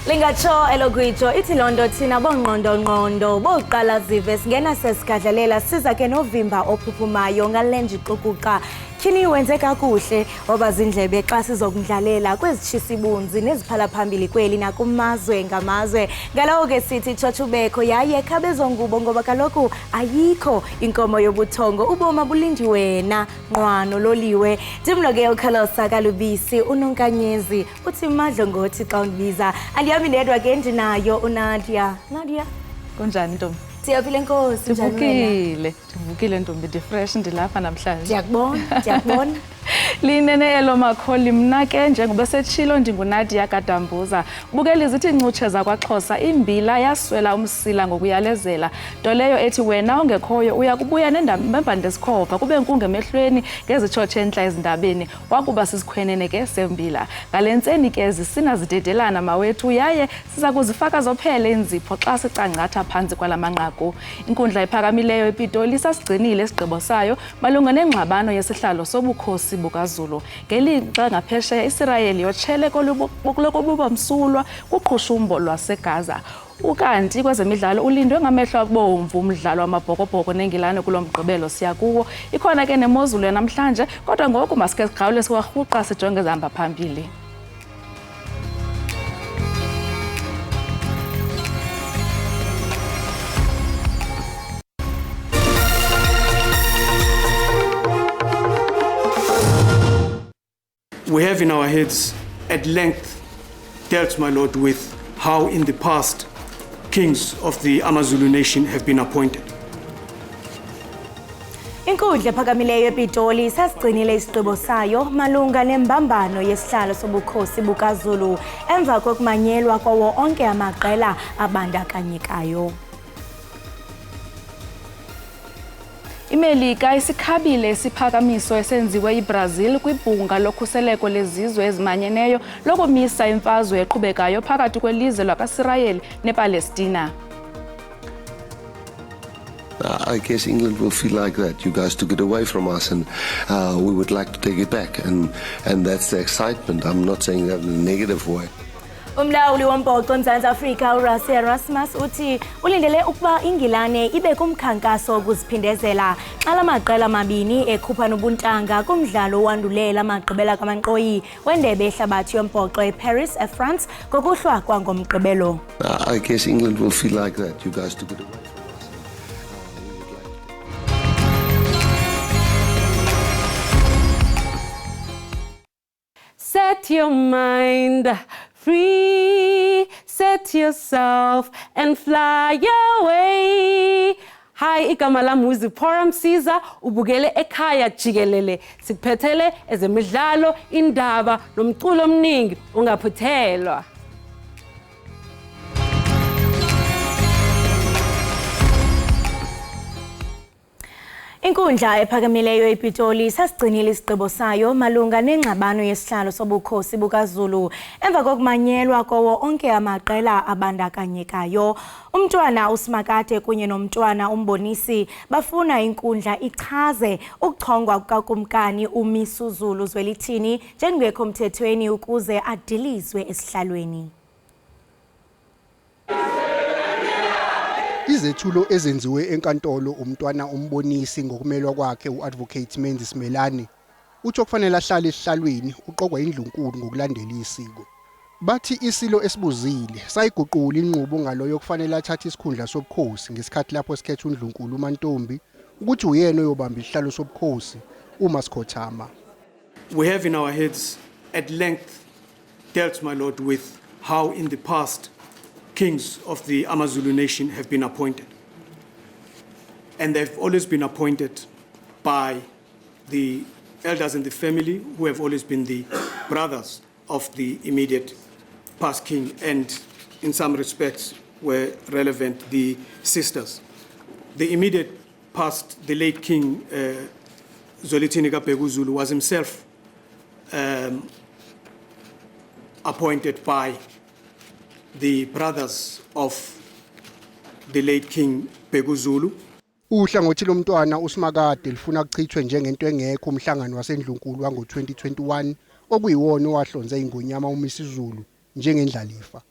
Lingatsho elokwijo ithi londo thina bongqondo boqala zive singena sesigadlalela siza ke novimba ophuphumayo ngalenje iqukuqa Kini wenze kakuhle oba zindlebe xa sizokudlalela kwezitshisa ibunzi neziphala phambili kweli nakumazwe ngamazwe ngalawo ke sithi chochubeko yaye khabezongubo ngoba kaloku ayikho inkomo yobuthongo uboma bulindi wena nqwano loliwe dimlo ke ukhalosa kalubisi unonkanyezi uthi madlo ngothi xa undibiza andiyami ndedwa ke ndinayo uNadia kunjani ntombi Siyaphila Nkosi Ndivukile ntombi ndifresh ndilapha namhlanje Ndiyakubona Linene elo makholi mna ke njengoba setshilo ndinguNadia Kadambuza bukeli zithi incutshe zakwaXhosa imbila yaswela umsila ngokuyalezela nto leyo ethi wena ongekhoyo uya kubuya nembambande sikhova kube nkunge emehlweni ngezitshotshe entla ezindabeni wakuba sisikhwenene ke sembila ngalentseni ke zisina zidedelana mawethu yaye siza kuzifaka zophele inzipho xa sicangcatha phansi kwalamanqaku inkundla ephakamileyo ePitoli sasigcinile isigqibo sayo malunga nengxabano yesihlalo sobukhosi bukaZulu ngelixa ngaphesheya Israel yotshele kokuba msulwa kuqhushumbo lwaseGaza ukanti kwezemidlalo ulindwe ngamehlo abomvu umdlalo wamabhokobhoko nengilane kulomgqibelo siya kuwo ikhona ke nemozulu namhlanje kodwa ngoku masike sigqawule siwarhuqa sijonge ezihamba phambili We have in our heads at length dealt, my Lord, with how in the past kings of the Amazulu nation have been appointed. Inkundla ephakamileyo ePitoli sasigcinile isigqibo sayo malunga nembambano yesihlalo sobukhosi bukaZulu emva kokumanyelwa kwawo onke amaqela abandakanyekayo. iMelika isikhabile isiphakamiso esenziwe iBrazil kwibhunga lokhuseleko lezizwe ezimanyeneyo lokumisa imfazwe eqhubekayo phakathi kwelizwe lakwaIsrael nePalestina. I guess England will feel like that. You guys took it away from us and we would like to take it back and that's the excitement. I'm not saying that in a negative way. Umlawuli wombhoxo eMzantsi Afrika uRussell Erasmus uthi ulindele ukuba iNgilane ibe kumkhankaso wokuziphindezela xa la maqela amabini ekhupha nobuntanga kumdlalo owandulela amagqibela kamanqoyi wendebe yehlabathi yombhoxo eParis eFrance ngokuhlwa ngomgqibelo. I guess England will feel like that. You guys took it away from us. Set your mind free, set yourself and fly away. Hi, igama lami uZiphora Msiza ubukele Ekhaya Jikelele. Sikuphethele ezemidlalo, indaba nomculo omningi ungaphuthelwa. Inkundla ephakamileyo ePitoli sasigcinile isigqibo sayo malunga nengxabano yesihlalo sobukhosi bukaZulu emva kokumanyelwa kwawo onke amaqela abandakanyekayo. Umntwana uSimakade kunye nomntwana uMbonisi bafuna inkundla ichaze ukuchongwa kukakumkani uMisuzulu Zwelithini njengekho mthethweni ukuze adilizwe esihlalweni. Izethulo ezenziwe enkantolo umntwana uMbonisi ngokumelwa kwakhe uAdvocate Menzi Simelane uthi kufanele ahlale esihlalweni uqokwa indlunkulu ngokulandela isiko. Bathi isilo esibuzile sayiguqula inqubo ngaloyo kufanele athathe isikhundla sobukhosi ngesikhathi lapho sikhetha undlunkulu uMantombi ukuthi uyena oyobamba isihlalo sobukhosi uma sikhothama. We have in our heads at length dealt, my Lord, with how in the past kings of the Amazulu nation have been appointed. And they've always been appointed by the elders in the family who have always been the brothers of the immediate past king and in some respects were relevant the sisters. The immediate past, the late king Zwelithini Zulu was himself appointed by the brothers of the late King Zulu. Uhlangothi lomntwana uSimakade lifuna ukuchithwe njengento engekho umhlangano wasendlunkulu wango2021 okuyiwona owahlonza ingonyama uMisuzulu njengendlalifa.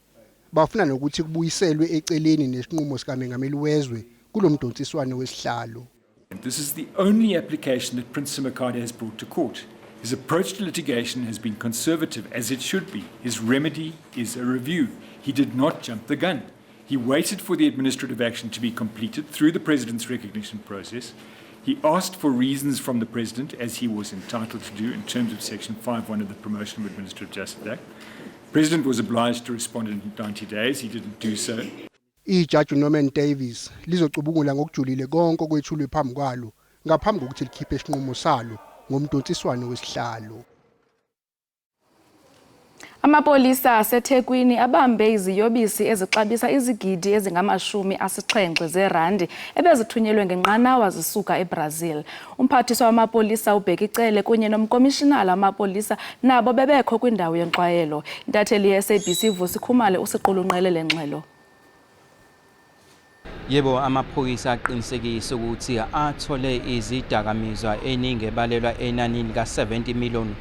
bafuna nokuthi kubuyiselwe eceleni nesinqumo sikaMengameli wezwe kulomdonsiswano wesihlalo. This is the only application that Prince Simakade has brought to court. His approach to litigation has been conservative, as it should be. His remedy is a review. He did not jump the gun. He waited for the administrative action to be completed through the President's recognition process. He asked for reasons from the President, as he was entitled to do in terms of Section 5.1 of the Promotion of Administrative Justice Act. The President was obliged to respond in 90 days. He didn't do so. Ijaji Norman Davies lizocubungula ngokujulile konke okwethulwe phambi kwalo ngaphambi kokuthi likhiphe isinqumo salo ngomdonsiswano wesihlalo. Amapolisa aseThekwini abambe iziyobisi ezixabisa izigidi ezingama-70 zeerandi ebezithunyelwe ngenqanawa zisuka eBrazil. Umphathiswa wamapolisa uBhekicele kunye nomkomishinala wamapolisa nabo bebekho kwindawo yenqwayelo. Intatheli ye-SABC Vusikhumale usiqulunqele le ngxelo. Yebo, amaphoyisa aqinisekisa ukuthi athole izidakamizwa eningi ebalelwa enanini ka-70 million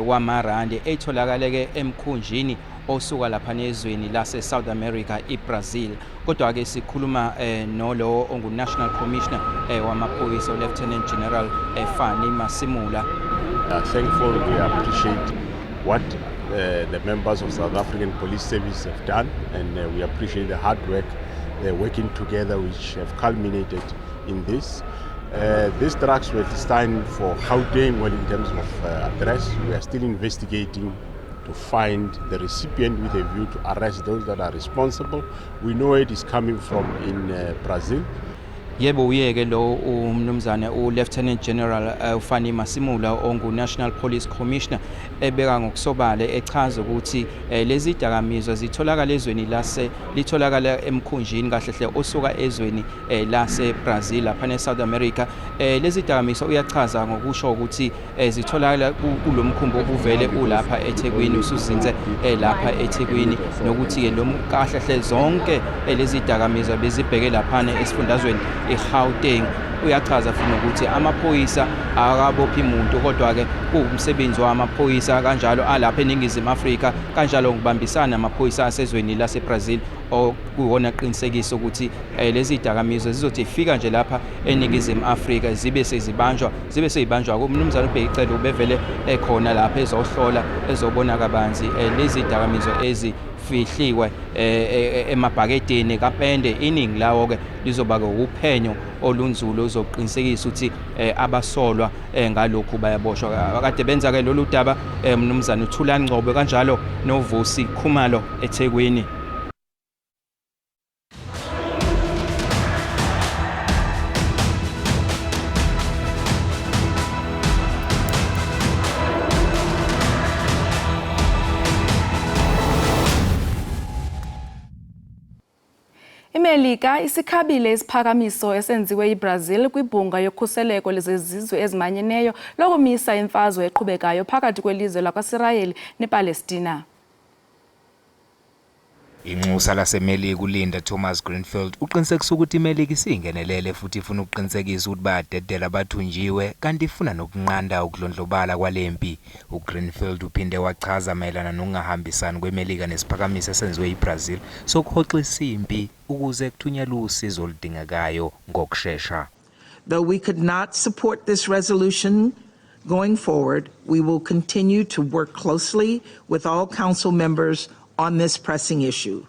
wamarandi etholakale emkhunjini osuka lapha nezweni lase South America iBrazil. Kodwa ke sikhuluma nolo ongu-National Commissioner wamaphoyisa Lieutenant General Fani Masimula. Thankful, we appreciate what the members of South African Police Service have done, and we appreciate the hard work working together which have culminated in this. These drugs were destined for Gauteng. Well, in terms of address, we are still investigating to find the recipient with a view to arrest those that are responsible. We know it is coming from in Brazil. Yebo, uyeke lo umnumzane Lieutenant General Fani Masimula ongu-National Police Commissioner ebeka ngokusobala echaza ukuthi lezi dakamizwa zitholakala ezweni litholakala emkhunjini kahlehle osuka ezweni lase Brazil lapha ne-South America. Lezi dakamizwa uyachaza ngokusho ukuthi zitholakala kulomkhumbi obuvele ulapha eThekwini, usuzinze lapha eThekwini, nokuthi lo kahlehle zonke lezi dakamizwa bezibheke lapha esifundazweni eGauteng. Uyachaza futhi ukuthi amaphoyisa akabophi umuntu, kodwa ke kuwumsebenzi wamaphoyisa kanjalo alapha eNingizimu Afrika kanjalo ngibambisana amaphoyisa asezweni laseBrazil okuwona aqinisekisa ukuthi lezi dakamizwa zizothi fika nje lapha eNingizimu Afrika zibe sezibanjwa kumnumzana uBhekicele ubevele ekhona lapha ezohlola ezobona kabanzi lezi dakamizwa fihliwe emabhakedeni kaPende. Iningi lawo ke lizoba uphenyo olunzulu ozoqinisekisa ukuthi abasolwa ngalokhu bayaboshwa. Kade benza ke lolu daba mnumzana uThulani Ngcobo kanjalo noVusi Khumalo eThekwini. iMelika isikhabile isiphakamiso esenziwe iBrazil kwibhunga yokhuseleko lezizwe ezimanyeneyo lokumisa imfazwe eqhubekayo phakathi kwelizwe lakwaSirayeli nePalestina. Inxusa laseMelika uLinda Thomas Greenfield uqinisekisa ukuthi iMelika isingenelele futhi ifuna ukuqinisekisa ukuthi bayadedela abathunjiwe kanti ifuna nokunqanda ukudlondlobala kwalempi. uGreenfield uphinde wachaza mayelana nokungahambisani kweMelika nesiphakamiso esenziwe iBrazil sokuhoxisa impi ukuze kuthunyelwe usizo oludingekayo ngokusheshsha. Though we could not support this resolution going forward, we will continue to work closely with all council members on this pressing issue,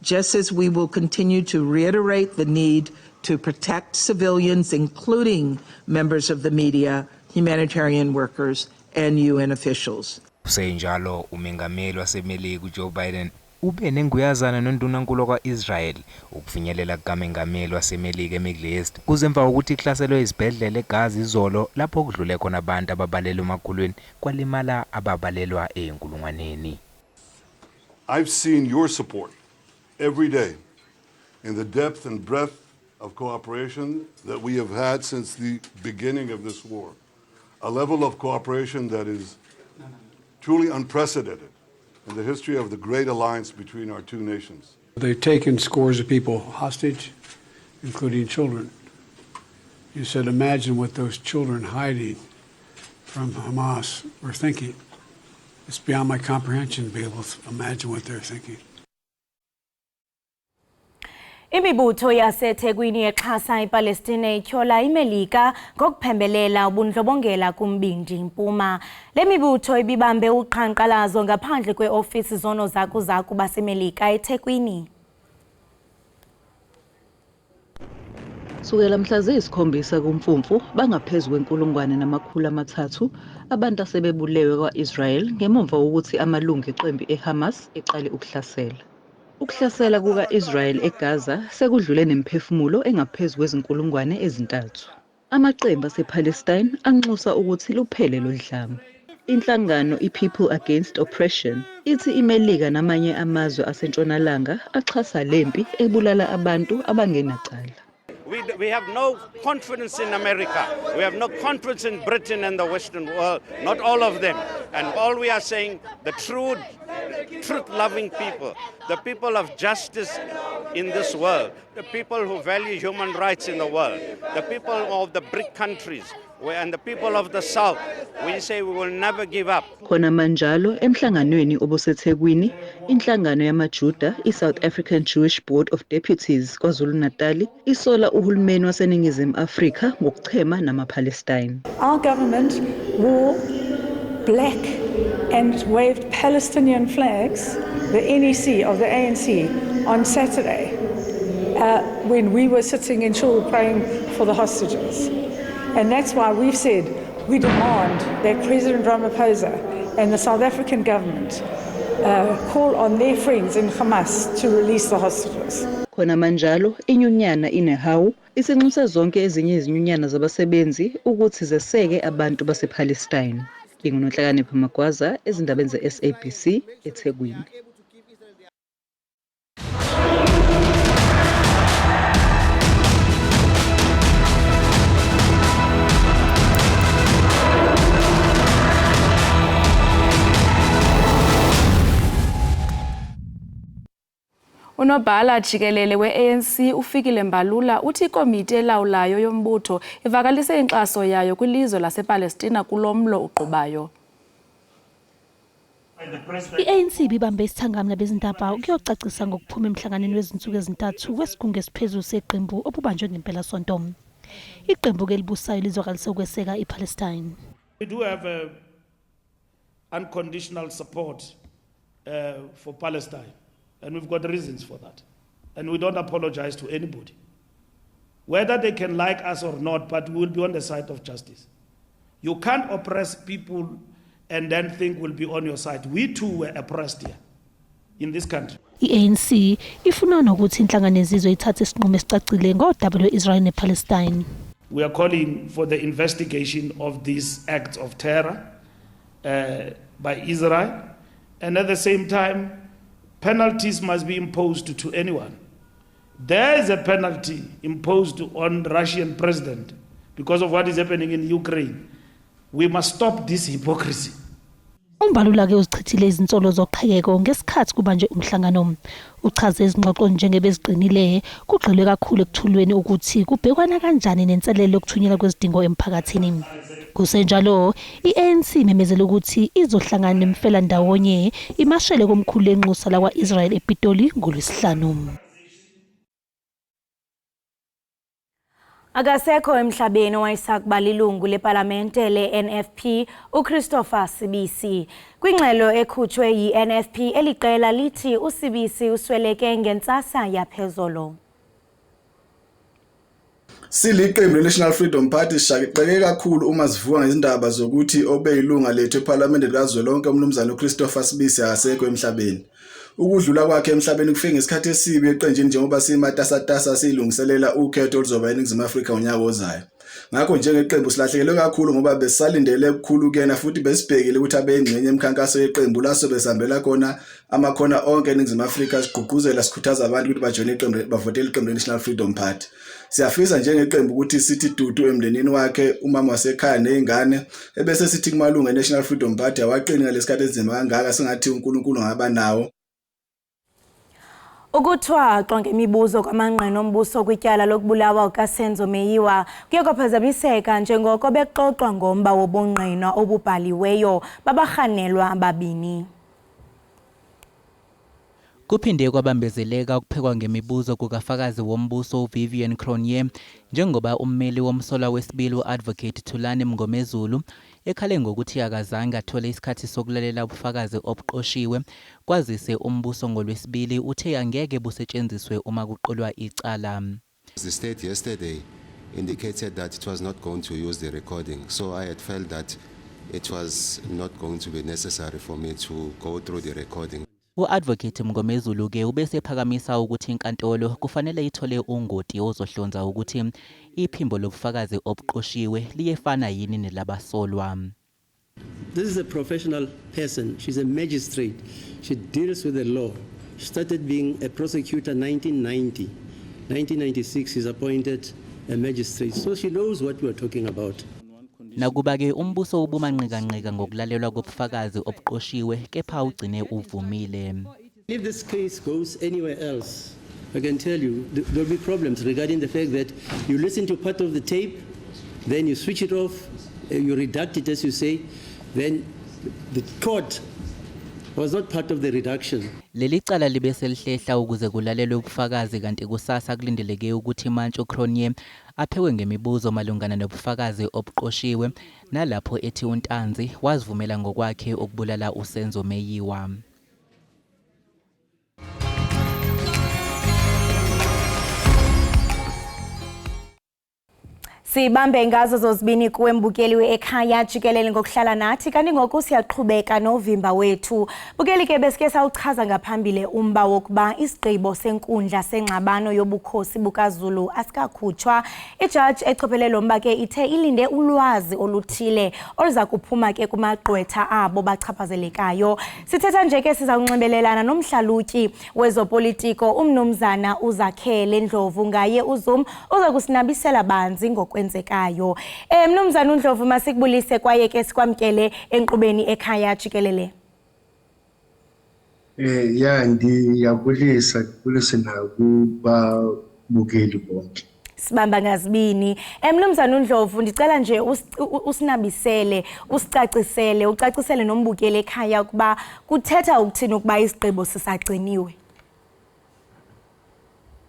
just as we will continue to reiterate the need to protect civilians, including members of the media, humanitarian workers, and UN officials. Senjalo umengameli waseMelika uJoe Biden ube nenguyazana nondunankulu kwa-Israel ukufinyelela kukaMengameli waseMelika eMiddle East kuzemva ukuthi ihlaselwe izibhedlela eGaza izolo lapho kudlule khona abantu ababalelwa emakhulweni kwalimala ababalelwa eyinkulungwaneni. I've seen your support every day in the depth and breadth of cooperation that we have had since the beginning of this war. A level of cooperation that is truly unprecedented in the history of the great alliance between our two nations. They've taken scores of people hostage, including children. You said, imagine what those children hiding from Hamas were thinking. It's beyond my comprehension to be able to imagine what they're thinking. Imibutho yaseThekwini exhasa iPalestina ityhola iMelika ngokuphembelela ubundlobongela kumbindi Mpuma. Le mibutho ibibambe uqhankqalazo ngaphandle kweofisi zoonozakuzaku baseMelika eThekwini. Sukela mhla ziyisi-7 kuMfumfu bangaphezu kwe-1,300 abantu asebebulewe kwa-Israel ngemuva wokuthi amalungu eqembu eHamas eqale ukuhlasela. Ukuhlasela kuka-Israel eGaza sekudlule nemiphefumulo engaphezu kwe3,000. Amaqembu asePalestine anxusa ukuthi luphele lo dlame. Inhlangano iPeople Against Oppression ithi iMelika namanye amazwe asentshonalanga axhasa lempi ebulala abantu abangenacala. We have no confidence in America. We have no confidence in Britain and the Western world, not all of them. And all we are saying, the truth-loving people, the people of justice in this world, the people who value human rights in the world, the people of the BRIC countries, and the people of the South, we say we will never give up. Khona manjalo emhlanganweni obuseThekwini, inhlangano yamaJuda, iSouth African Jewish Board of Deputies KwaZulu-Natal, isola uhulumeni waseNingizimu Afrika ngokuchema namaPalestine. Our government wore black and waved Palestinian flags, the NEC of the ANC, on Saturday when we were sitting in shul praying for the hostages. And that's why we've said we demand that President Ramaphosa and the South African government call on their friends in Hamas to release the hostages. Khona manjalo inyunyana inehawu isinxusa zonke ezinye izinyunyana zabasebenzi ukuthi zeseke abantu basePalestine. NginguNhlakanipho Magwaza ezindabeni ze-SABC eThekwini. Unobhala Jikelele we-ANC ufikile Mbalula uthi ikomiti elawulayo yombutho ivakalise inkxaso yayo kwilizwe lasePalestina kulomlo uqubayo. I-ANC bibambe isithangamla bezindaba ukuyocacisa ngokuphuma emhlanganweni wezinsuku ezintathu kwesigungu esiphezulu seqembu obubanjwe ngempelasonto. Iqembu ke libusayo lizokalisa ukweseka iPalestine. We do have unconditional support for Palestine. And we've got reasons for that. And we don't apologize to anybody. Whether they can like us or not, but we will be on the side of justice. You can't oppress people and then think we'll be on your side. We too were oppressed here in this country. I-ANC ifuna nokuthi inhlangano yezizwe ithathe isinqumo esicacile ngodaba lwe-Israel nePalestine. We are calling for the investigation of these acts of terror by Israel. And at the same time, penalties must be imposed to anyone. There is a penalty imposed on the Russian president because of what is happening in Ukraine. We must stop this hypocrisy. Umbalula ke uzichithile izinsolo zoqhekeko ngesikhathi kubanjwe umhlangano. Uchaze izingxoxo njengebeziqinile kugxilwe kakhulu ekuthulweni ukuthi kubhekwana kanjani nenselelo yokuthunyelwa kwezidingo emphakathini. Kusenjalo, i-ANC memezela ukuthi izohlangana nemfela ndawonye imashele komkhulu lenxusa la kwa-Israel ePitoli ngoLwesihlanu. Akasekho emhlabeni owayesakuba lilungu leParlamente le-NFP uChristopher Sibisi. Kwingxelo ekhutshwe yi-NFP eliqela lithi uSibisi usweleke ngentsasa yaphezolo. Siliqembu le-National Freedom Party sishaqeke kakhulu uma sivuka ngezindaba zokuthi obeyilunga lethu eParliament likazwelonke umnumzana uChristopher Sibisi akasekho emhlabeni. Ukudlula kwakhe emhlabeni kufike ngesikhathi esibi eqenjini njengoba simatasatasa silungiselela ukhetho oluzoba eNingizimu Afrika unyaka ozayo. Ngakho njengeqembu silahlekelwe kakhulu ngoba besalindele ukukhulu kuyena futhi besibhekile ukuthi abeyingxenye emkhankaso yeqembu laso besihambela khona amakhona onke eNingizimu Afrika sigqugquzela sikhuthaza abantu ukuthi bajoine iqembu bavotele iqembu le-National Freedom Party. Siyafisa njengeqembu ukuthi sithi dudu emndenini wakhe umama wasekhaya nezingane ebese sithi kumalunga e-National Freedom Party awaqini ngalesikhathi esinzima kangaka singathi uNkulunkulu ngaba nawo. Ukuthwaxwa ngemibuzo kwamanqeno ombuso kwityala lokubulawa uKasenzo Meyiwa kuyakuphazamiseka njengoko bexoxwa ngomba wobungqina obubhaliweyo babarhanelwa ababini. Kuphinde kwabambezeleka ukuphekwa ngemibuzo kukafakazi wombuso Vivian Cronje njengoba ummeli womsolwa wesibili u-Advocate Thulani Mngomezulu ekhale ngokuthi akazange athole isikhathi sokulalela ubufakazi obuqoshiwe kwazise umbuso ngolwesibili uthe angeke busetshenziswe uma kuqolwa icala. The state yesterday indicated that it was not going to use the recording, so I had felt that it was not going to be necessary for me to go through the recording. U-Advocate Mngomezulu ke ubese phakamisa ukuthi inkantolo kufanele ithole ungoti ozohlonza ukuthi iphimbo lobufakazi obuqoshiwe liyefana yini nelabasolwa. This is a professional person. She's a magistrate. She deals with the law. She started being a prosecutor in 1990. 1996 she's appointed a magistrate. So she knows what we're talking about. Nakuba ke umbuso ubumanqika ngokulalelwa kobufakazi obuqoshiwe kepha ugcine uvumile. If this case goes anywhere else, I can tell you there'll be problems regarding the fact that you listen to part of the tape, then you switch it off, you redact it as you say, then the court was not part of the reduction. Leli cala libe selihlehla ukuze kulalelwe ubufakazi kanti kusasa kulindeleke ukuthi manje uCronje aphewe ngemibuzo malungana nobufakazi obuqoshiwe nalapho ethi uNtanzi wazivumela ngokwakhe ukubulala uSenzo Meyiwa. Sibambe ngazo zozibini kuwe mbukeli we-Ekhaya Jikelele ngokuhlala nathi kanti ngoku siyaqhubeka novimba wethu. Bukeli ke besike sawuchaza ngaphambile umba wokuba isigqibo senkundla sengxabano yobukhosi bukaZulu asikakhutshwa. Ijaji echophelelo mba ke ithe ilinde ulwazi oluthile oluza kuphuma ke kumagqwetha abo bachaphazelekayo. Sithetha nje ke sizawunxibelelana nomhlalutyi wezopolitiko umnumzana uZakhele Ndlovu ngaye uZoom uzokusinabisela banzi ngokwenzekayo. Mnumzana uNdlovu masikubulise kwaye ke sikwamkele enkqubeni Ekhaya Jikelele. Ndiyabulisa nakuba bukeli bonke. Sibamba ngazibini. Mnumzana uNdlovu ndicela nje usinabisele, ucacisele nombukeli ekhaya ukuba kuthetha ukuthini ukuba isigqibo sisagciniwe.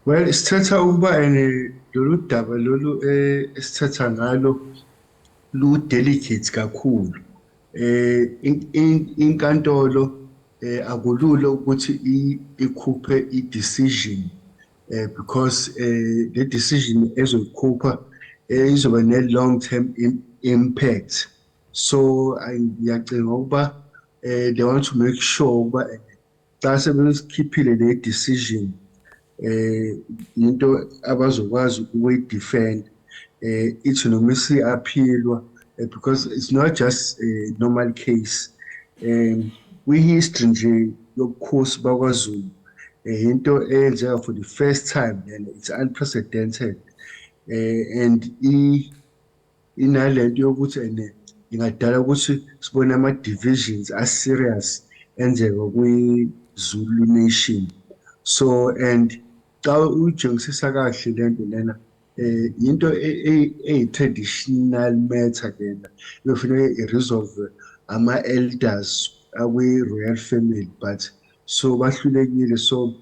Well, isithetha ukuba lolu daba lolu esithetha ngalo lu delicate kakhulu. Inkantolo akulula ukuthi ikhuphe i-decision because the decision ezoyikhupha izoba ne-long term impact. So ngiyacinga ukuba they want to make sure ukuba xa sebesikhiphile le decision into abazokwazi ukuyidefend ithi noma isiaphilwa because it's not just a normal case. Kwi-history nje yobukhosi bakwaZulu into eyenzeka for the first time and it's unprecedented and inalento yokuthi ingadala ukuthi sibone ama-divisions as-serious enzeka kwi-Zulu nation. So and xa uyijengisisa kahle lento lena into eyi-traditional matter lena iyofuneka i-resolve ama-elders akwi-royal family but so bahlulekile so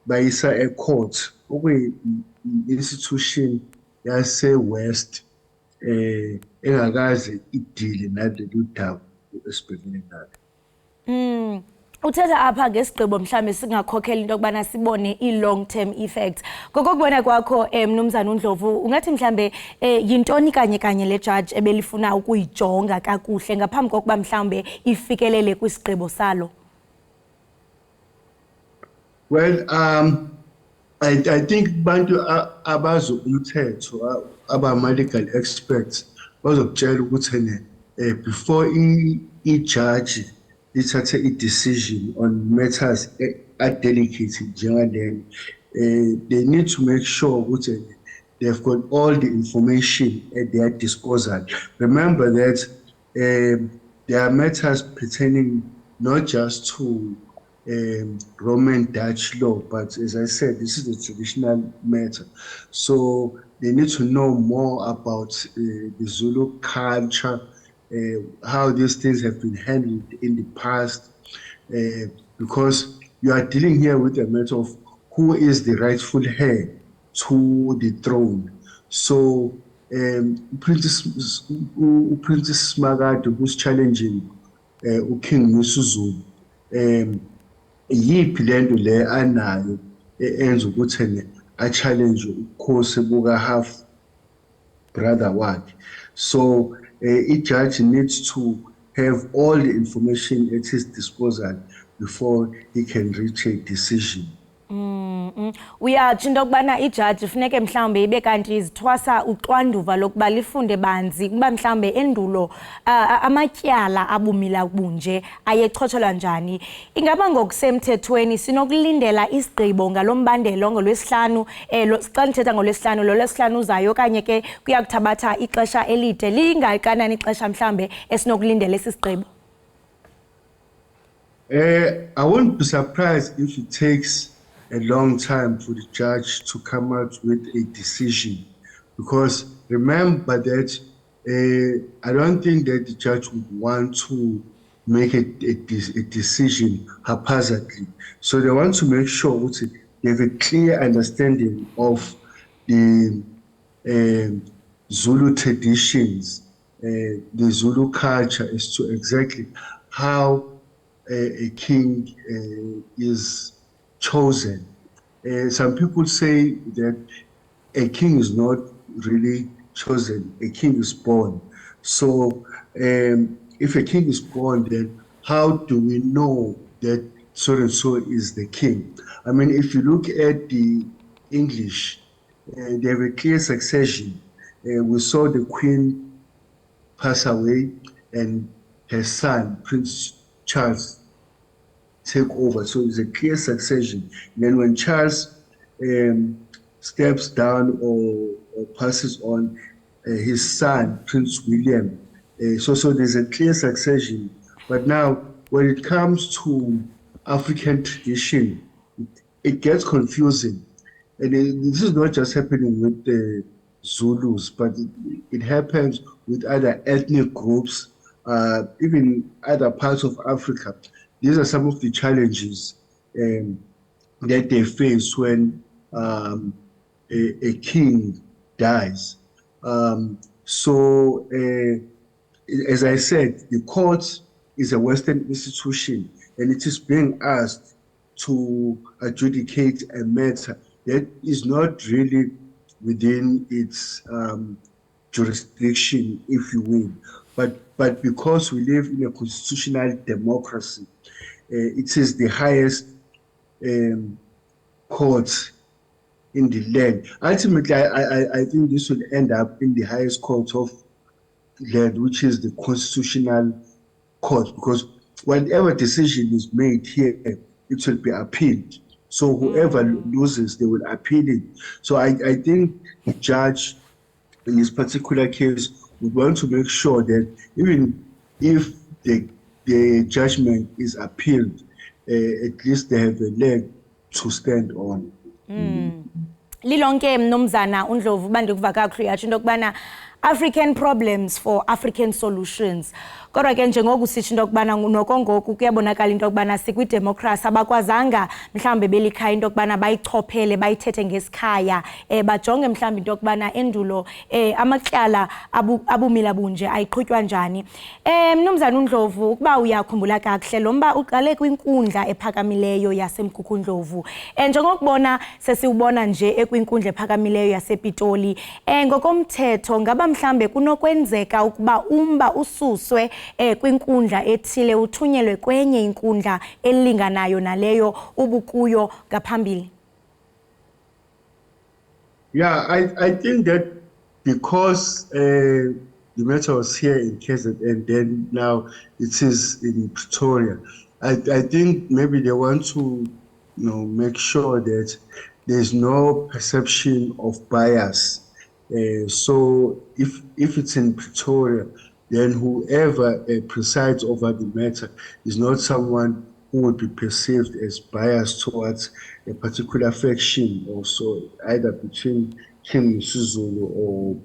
bayisa e-court okuyi-institution yase-West engakaze idile nalolu daba esibhekene nalo. Uthetha apha ngesigqibo mhlambe singakhokhela into okubana sibone i-long term effects. Ngokubona kwakho mnumzana uNdlovu ungathi mhlambe yintoni kanye le judge ebelifuna ukuyijonga kakuhle ngaphambi kokuba mhlambe ifikelele kwisigqibo salo? Well, I think bantu abazo umthetho abama-legal experts bazokutshela ukuthi before i-judge ithathe i-decision on matters are delicate njengalena, they need to make sure ukuthi they've got all the information at their disposal. Remember that there are matters pertaining not just to Roman Dutch law, but as I said, this is a traditional matter. So they need to know more about the Zulu culture, how these things have been handled in the past, because you are dealing here with a matter of who is the rightful heir to the throne. So Princess Magadi, who's challenging King Misuzulu, yiphi lento le anayo enza ukuthi a-challenge ukhosi buka half brother wakhe. So judge needs to have all the information at his disposal before he can reach a decision. Uyatsho into yokubana ijaji funeke mhlawumbe ibe kanti izithwasa uxanduva lokuba lifunde banzi kuba mhlawumbe endulo amatyala abumila bunje ayechotshelwa njani. Ingaba ngokusemthethweni sinokulindela isigqibo ngalombandelo ngolwesihlanu xa ndithetha ngolwesihlanu lo lwesihlanu uzayo okanye ke kuya kuthabatha ixesha elide lingakanani ixesha mhlawumbe esinokulindela esi sigqibo? I won't be surprised if it takes a long time for the judge to come out with a decision, because remember that I don't think that the judge would want to make a decision haphazardly. So they want to make sure that they have a clear understanding of the Zulu traditions, the Zulu culture as to exactly how a king is chosen. Some people say that a king is not really chosen, a king is born. So if a king is born, then how do we know that so and so is the king? I mean, if you look at the English, they have a clear succession. We saw the queen pass away and her son, Prince Charles, take over. So it's a clear succession. And then when Charles steps down or passes on, his son, Prince William, so there's a clear succession. But now, when it comes to African tradition, it gets confusing. And this is not just happening with the Zulus, but it happens with other ethnic groups, even other parts of Africa. These are some of the challenges that they face when a king dies. As I said, the court is a Western institution, and it is being asked to adjudicate a matter that is not really within its jurisdiction, if you will. But because we live in a constitutional democracy, it is the highest court in the land. Ultimately, I think this will end up in the highest court of land, which is the constitutional court, because whatever decision is made here, it will be appealed. So whoever loses, they will appeal it. So I think the judge in this particular case would want to make sure that even if the judgment is appealed, at least they have a leg to stand on. Lilonke mnomzana uNdlovu bandikuva kakhulu yatsho into yokubana African problems for African solutions. Kodwa ke njengoku sitsho into yokubana nokongoku kuyabonakala into yokubana sikwidemocracy abakwazanga mhlambe belikhaya into yokubana bayichophele bayithethe ngesikhaya bajonge mhlambe into yokubana endulo amatyala abumila bunje ayiqhutywa njani. Mnomzana uNdlovu ukuba uyakhumbula kakuhle lo mba uqale kwinkundla ephakamileyo yaseMkhukhundlovu. Njengokubona sesiubona nje ekwinkundla ephakamileyo yasePitoli, ngokomthetho ngaba mhlambe kunokwenzeka ukuba umba ususwe kwinkundla ethile uthunyelwe kwenye inkundla elinganayo naleyo ubukuyo ngaphambili? Yeah, I think that because the matter was here in KZN and then now it is in Pretoria, I think maybe they want to make sure that there's no perception of bias. So if it's in Pretoria, then whoever presides over the matter is not someone who would be perceived as biased towards a particular faction, also either between King Misuzulu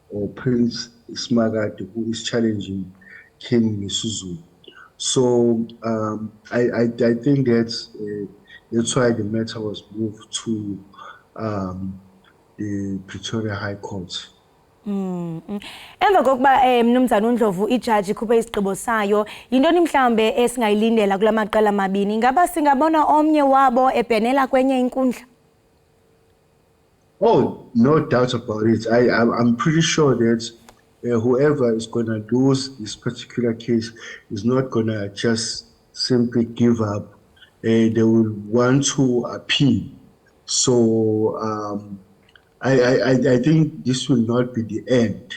or Prince Smagati, who is challenging King Misuzulu. So I think that That's why the matter was moved to the Pretoria High Court. Emva kokuba mnumzana uNdlovu ijaji ikhuphe isigqibo sayo, yintoni mhlambe esingayilindela kula maqela amabini? Ngaba singabona omnye wabo ebhenela kwenye inkundla? Oh, no doubt about it. I'm pretty sure that whoever is going to lose this particular case is not going to just simply give up. They will want to appeal. So I think this will not be the end.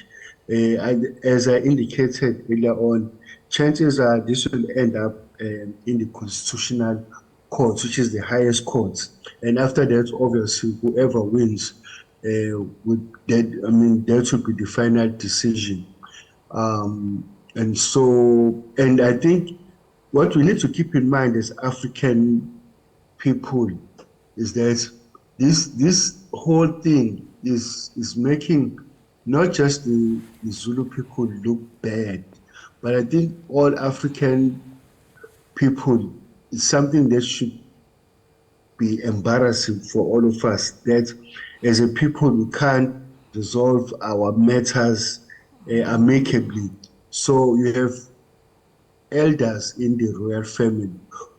As I indicated earlier on, chances are this will end up in the Constitutional Court, which is the highest court. And after that, obviously, whoever wins, that would be the final decision. And I think what we need to keep in mind as African people is that this whole thing is making not just the Zulu people look bad, but I think all African people, it's something that should be embarrassing for all of us, that as a people we can't resolve our matters amicably. So you have elders in the royal family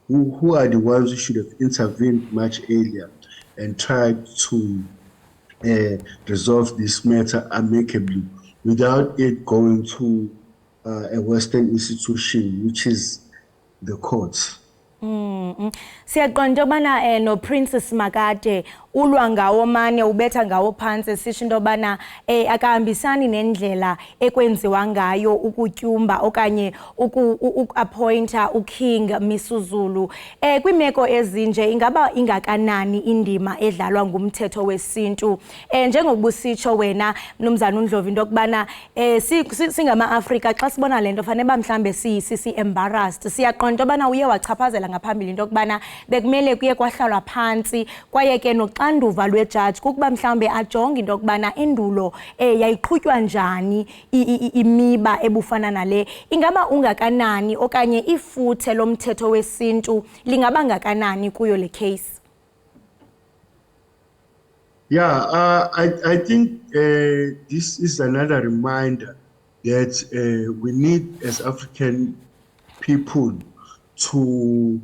who are the ones who should have intervened much earlier and tried to resolve this matter amicably without it going to a Western institution, which is the courts. Siyaqonda ubana no Princess Makade ulwa ngawo mane ubetha ngawo phansi sisho into bana akahambisani nendlela ekwenziwa ngayo ukutyumba okanye ukuappointa uKing Misuzulu. Kwimeko ezinje ingaba ingakanani indima edlalwa ngumthetho wesintu njengobusitsho wena mnumzana uNdlovu into kubana singama Africa xa sibona lento fanele ba mhlambe si embarrassed. Siyaqonda ubana uye wachaphazela ngaphambili into kubana bekumele kuye kwahlalwa phansi kwaye ke noxanduva lwejaji kukuba mhlambe ajonge into kubana indulo yayiqhutywa njani imiba ebufana nale. Ingaba ungakanani okanye ifuthe lomthetho wesintu lingaba ngakanani kuyo le case? Yeah, I think this is another reminder that we need as African people to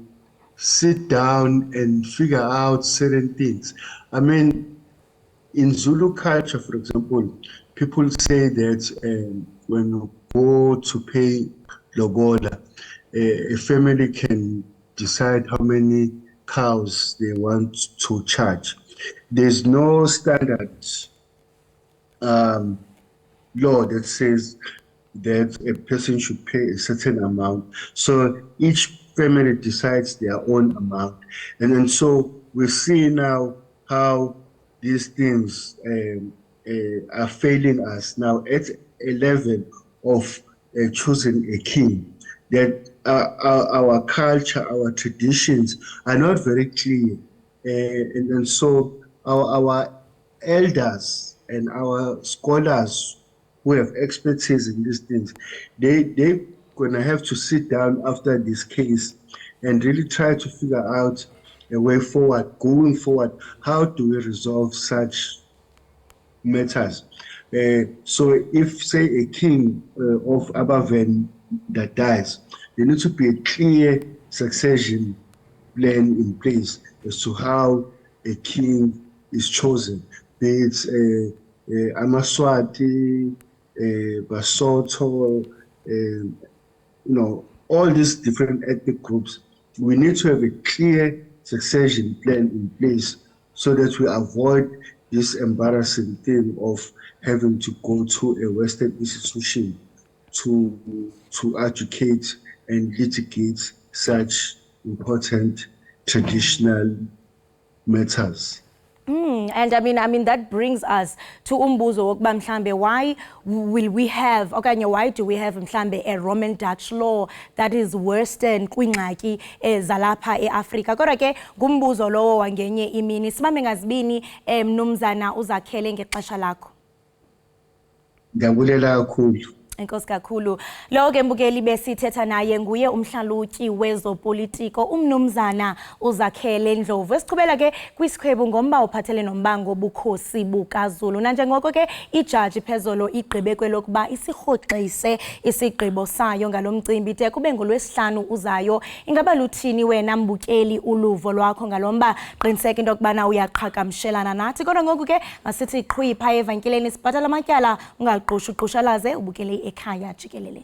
sit down and figure out certain things. I mean, in Zulu culture, for example, people say that when you go to pay lobola, a family can decide how many cows they want to charge. There's no standard law that says that a person should pay a certain amount. So each family decides their own amount. And then so we see now how these things are failing us now at a level of choosing a king, that our culture, our traditions are not very clear. And so our elders and our scholars who have expertise in these things, they're gonna have to sit down after this case and really try to figure out a way forward, going forward. How do we resolve such matters? So if, say, a king of Abaven that dies, there needs to be a clear succession plan in place as to how a king is chosen. Be it Amaswati, Basotho, all these different ethnic groups. We need to have a clear succession plan in place so that we avoid this embarrassing thing of having to go to a Western institution to educate and litigate such important traditional matters. And I mean that brings us to umbuzo wokuba mhlambe why will we have okanye why do we have mhlambe a Roman Dutch law that is worse than kwingxaki zalapha eAfrica? Kodwa ke ngumbuzo lowo wangenye imini. Sibambe ngazibini mnumzana uzakhele ngexesha lakho. Ndiyabulela kakhulu. Enkosi kakhulu. Lo ke mbukeli besithetha naye nguye umhlalutyi wezopolitiko umnumzana uZakhele Ndlovu. Esiqhubela ke kwisikhwebu ngomba uphathele nombango obukhosi bukaZulu. Nanjengoko ke ijaji phezolo igqibe kwelokuba isirhoxise isigqibo sayo ngalomcimbi de kube ngolwesihlanu uzayo. Ingaba luthini wena mbukeli uluvo lwakho ngalomba? Qiniseka into yokubana uyaqhagamshelana nathi. Kodwa ngoku ke masithi qhwipha evenkileni sibhatala amatyala ungaqusha uqushalaze ubukele Ekhaya Jikelele.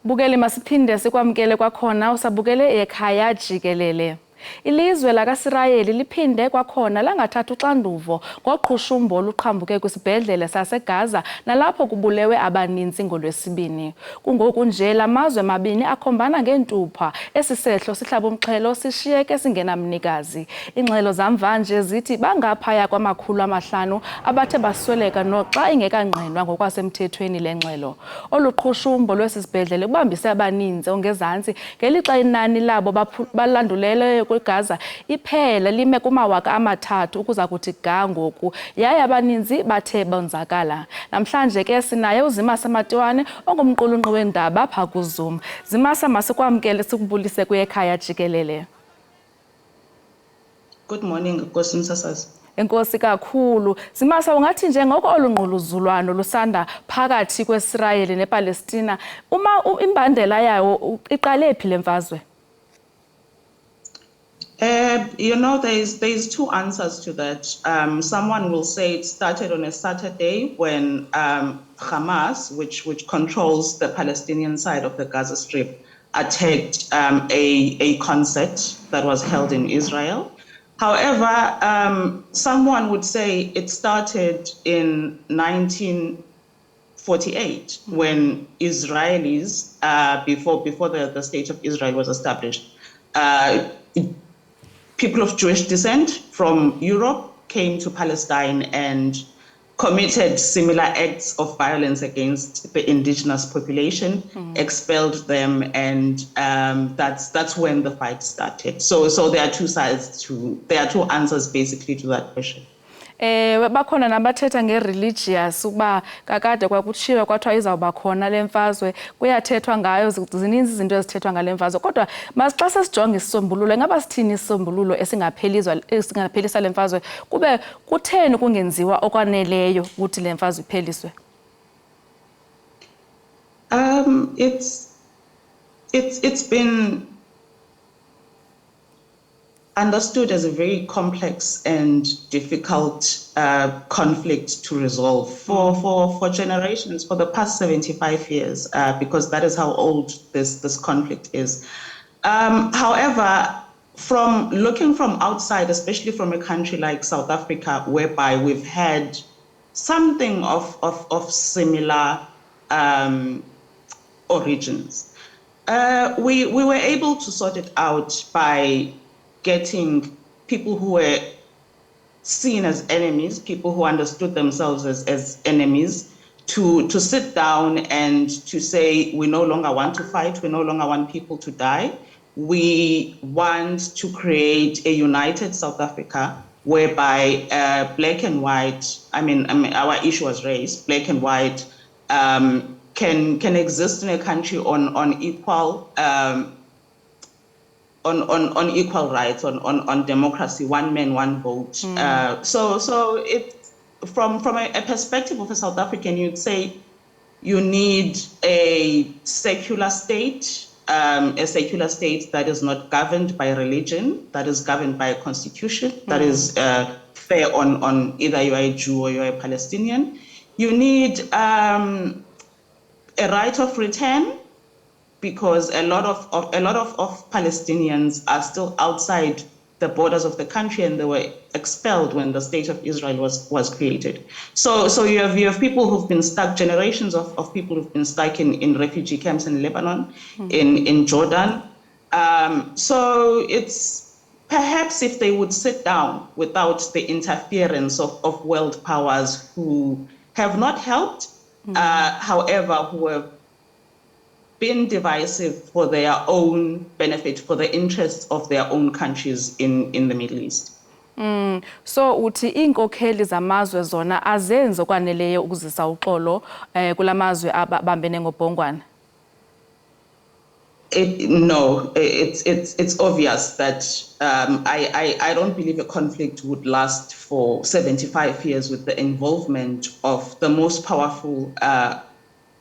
Bukele masiphinde sikwamkele kwakhona usabukele Ekhaya Jikelele. Ilizwe lakaSirayeli liphinde kwakhona langathatha uxanduvo ngoqhushumbo oluqhambuke kwisibhedlele saseGaza nalapho kubulewe abaninzi ngolwesibini. Kungoku nje la mazwe mabini akhombana ngentupha esisehlo sihlaba umxhelo sishiyeke singenamnikazi. Ingxelo zamvanje zithi bangaphaya kwama500 abathe basweleka noxa ingekangqinwa ngokwasemthethweni lengxelo. Oluqhushumbo lwesibhedlele kubambise abaninzi ongezantsi ngelixa inani labo balanduleleyo kweGaza iphela lime kuma3,000 ukuza kuthi ga ngoku yaye abaninzi bathe bonzakala. Namhlanje ke sinaye uZimasa Matiwane ongumqulunqi weendaba pha kuZoom. Zimasa masikwamkele sikubulise kwekhaya Jikelele. Good morning Nkosi Msasazi. Enkosi kakhulu. Zimasa ungathi njengoko olungquluzulwano lusanda phakathi kweIsrael nePalestina uma imbandela yawo iqale phi lemfazwe? You know, there's two answers to that. Someone will say it started on a Saturday when Hamas, which controls the Palestinian side of the Gaza Strip, attacked a concert that was held in Israel. However, someone would say it started in 1948 when Israelis, before the state of Israel was established, people of Jewish descent from Europe came to Palestine and committed similar acts of violence against the indigenous population, expelled them, and that's when the fight started. So there are two answers basically to that question. Bakhona nabathetha nge-religious ukuba kakade kwakutshiwe kwathiwa izawuba khona le mfazwe kuyathethwa ngayo zininzi izinto ezithethwa ngale mfazwe kodwa xa sesijonga isisombululo ingaba sithini isisombululo esingaphelisa le mfazwe kube kutheni kungenziwa okwaneleyo ukuthi le mfazwe ipheliswe? It's been understood as a very complex and difficult conflict to resolve for generations, for the past 75 years, because that is how old this conflict is. However, from looking from outside, especially from a country like South Africa, whereby we've had something of similar origins, we were able to sort it out by getting people who were seen as enemies, people who understood themselves as enemies, to sit down and to say, we no longer want to fight, we no longer want people to die. We want to create a united South Africa whereby black and white, I mean, our issue was race, black and white can exist in a country on equal on equal rights, on democracy, one man, one vote. So it, from a perspective of a South African, you'd say you need a secular state that is not governed by religion, that is governed by a constitution, that is fair on either you are a Jew or you are a Palestinian. You need a right of return, because a lot of Palestinians are still outside the borders of the country and they were expelled when the state of Israel was created. So you have people who've been stuck, generations of people who've been stuck in refugee camps in Lebanon, in Jordan. So perhaps if they would sit down without the interference of world powers who have not helped, however, who have been divisive for their own benefit, for the interests of their own countries in the Middle East. So uthi inkokheli zamazwe zona azenze kwaneleyo ukuzisa uxolo kulamazwe abambene ngobhongwana. No, it's obvious that I don't believe a conflict would last for 75 years with the involvement of the most powerful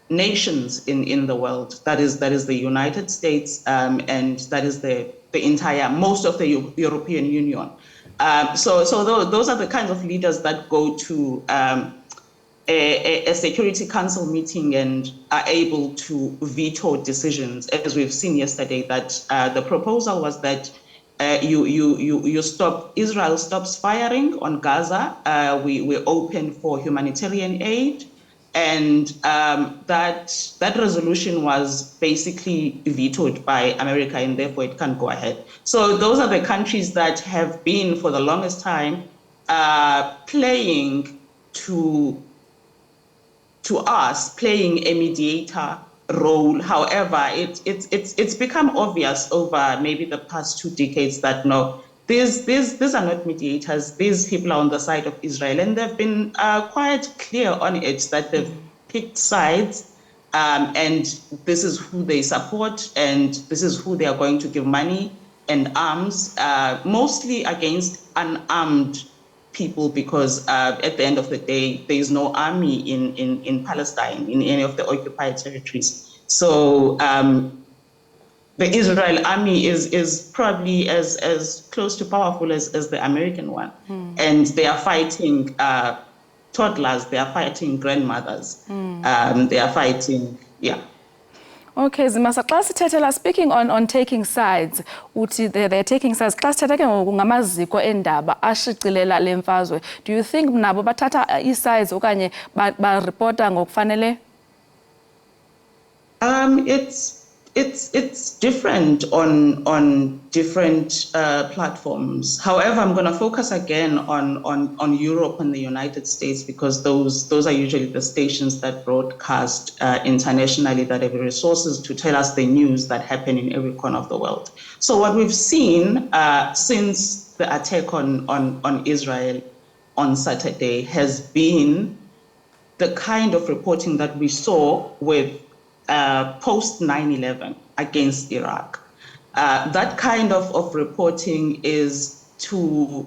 nations in the world. That is the United States, and that is the entire, most of the European Union. So those are the kinds of leaders that go to a Security Council meeting and are able to veto decisions, as we've seen yesterday. That the proposal was that Israel stops firing on Gaza. We're open for humanitarian aid. And that resolution was basically vetoed by America, and therefore it can't go ahead. So those are the countries that have been, for the longest time, playing to us, playing a mediator role. However, it's become obvious over maybe the past 2 decades that no, these are not mediators. These people are on the side of Israel, and they've been quite clear on it that they've picked sides, and this is who they support, and this is who they are going to give money and arms, mostly against unarmed people, because at the end of the day, there is no army in Palestine, in any of the occupied territories. So the Israel army is probably as close to powerful as the American one. And they are fighting toddlers, they are fighting grandmothers, they are fighting, yeah. Okay, Zimasa, xa sithethela, speaking on taking sides, uthi they're taking sides. Xa sithetha ke ngoku ngamaziko endaba ashicilela le mfazwe, do you think nabo bathatha i-sides okanye ba-reporta ngokufanele? It's different on different platforms. However, I'm going to focus again on Europe and the United States, because those are usually the stations that broadcast internationally, that have resources to tell us the news that happen in every corner of the world. So what we've seen since the attack on Israel on Saturday has been the kind of reporting that we saw with post 9/11 against Iraq. That kind of reporting is to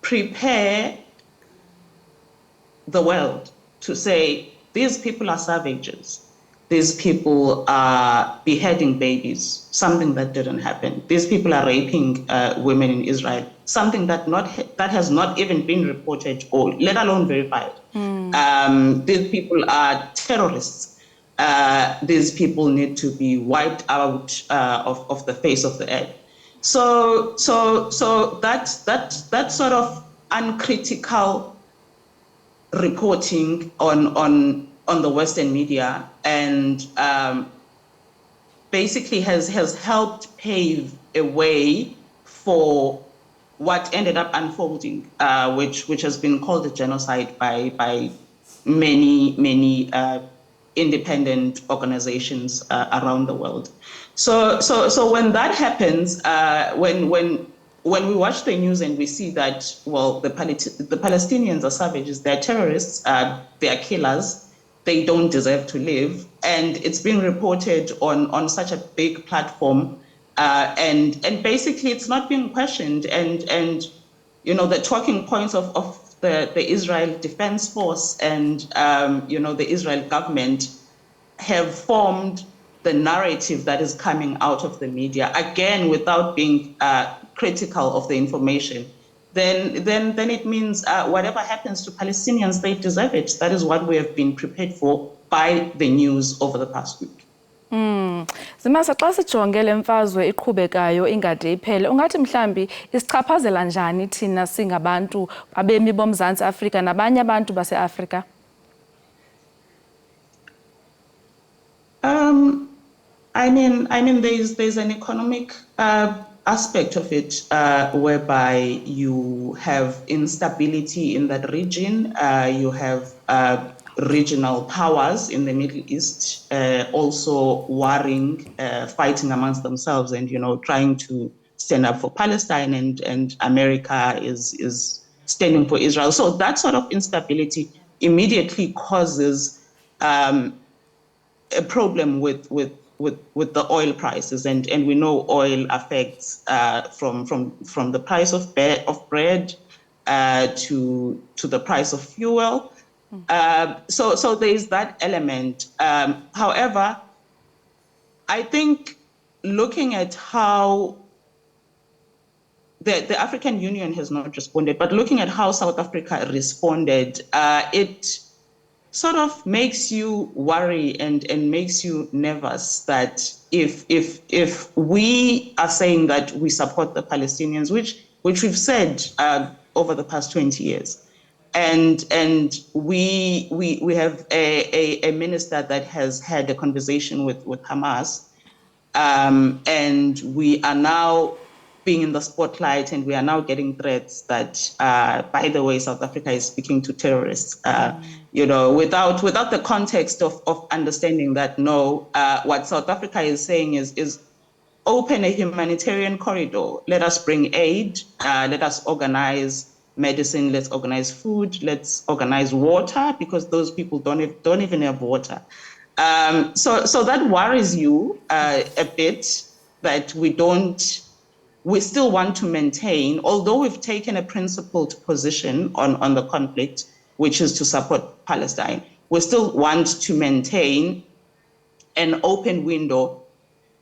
prepare the world to say, these people are savages. These people are beheading babies, something that didn't happen. These people are raping women in Israel, something that has not even been reported or let alone verified. These people are terrorists. These people need to be wiped out of the face of the earth. So that sort of uncritical reporting on the Western media and basically has helped pave a way for what ended up unfolding, which has been called a genocide by many independent organizations around the world. So when that happens, when we watch the news and we see that, well, the Palestinians are savages, they're terrorists, they are killers, they don't deserve to live, and it's been reported on such a big platform, and basically it's not being questioned, and you know, the talking points of the Israel Defense Force and you know, the Israel government have formed the narrative that is coming out of the media, again without being critical of the information. Then it means whatever happens to Palestinians, they deserve it. That is what we have been prepared for by the news over the past week. Zimasa, xa sijonge le mfazwe iqhubekayo ingade iphele, ungathi mhlambi isichaphazela njani thina singabantu abemi boMzantsi Afrika nabanye abantu base-Afrika? I mean, there's an economic aspect of it whereby you have instability in that region, you have regional powers in the Middle East also warring, fighting amongst themselves, and trying to stand up for Palestine, and America is standing for Israel. So that sort of instability immediately causes a problem with the oil prices, and we know oil affects from the price of bread to the price of fuel. So there is that element. However, I think looking at how the African Union has not responded, but looking at how South Africa responded, it sort of makes you worry and makes you nervous that if we are saying that we support the Palestinians, which we've said over the past 20 years, and we have a minister that has had a conversation with Hamas, and we are now being in the spotlight, and we are now getting threats that, by the way, South Africa is speaking to terrorists. Without the context of understanding that, no, what South Africa is saying is open a humanitarian corridor. Let us bring aid. Let us organize medicine. Let's organize food. Let's organize water, because those people don't even have water. So that worries you a bit, that we still want to maintain, although we've taken a principled position on the conflict, which is to support Palestine, we still want to maintain an open window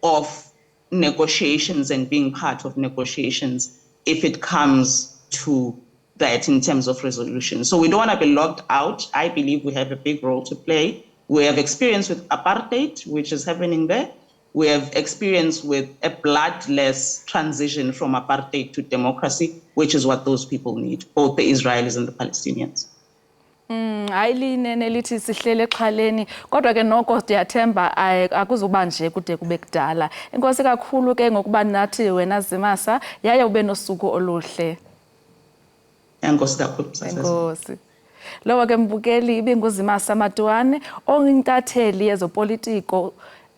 of negotiations and being part of negotiations if it comes to that in terms of resolution. So we don't want to be locked out. I believe we have a big role to play. We have experience with apartheid, which is happening there. We have experience with a bloodless transition from apartheid to democracy, which is what those people need, both the Israelis and the Palestinians. Ayilini lithi sihlele exhaleni kodwa ke noko ndiyathemba akuzuba nje kude kube kudala. Inkosi kakhulu ke ngokuba nathi wena Zimasa yaye ube nosuku oluhle. Enkosi kakhulu. Enkosi. Lowo ke mbukeli ibinguzimasa Matuwane oyintatheli yezopolitiko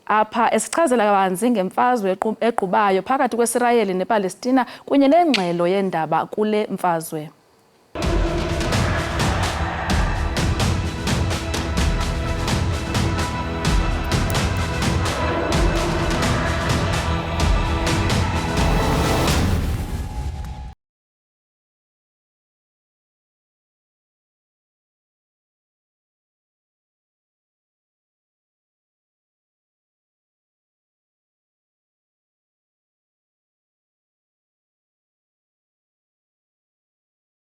apha esichazela kabanzi ngemfazwe equbayo phakathi kweSirayeli nePalestina kunye nengxelo yendaba kule mfazwe.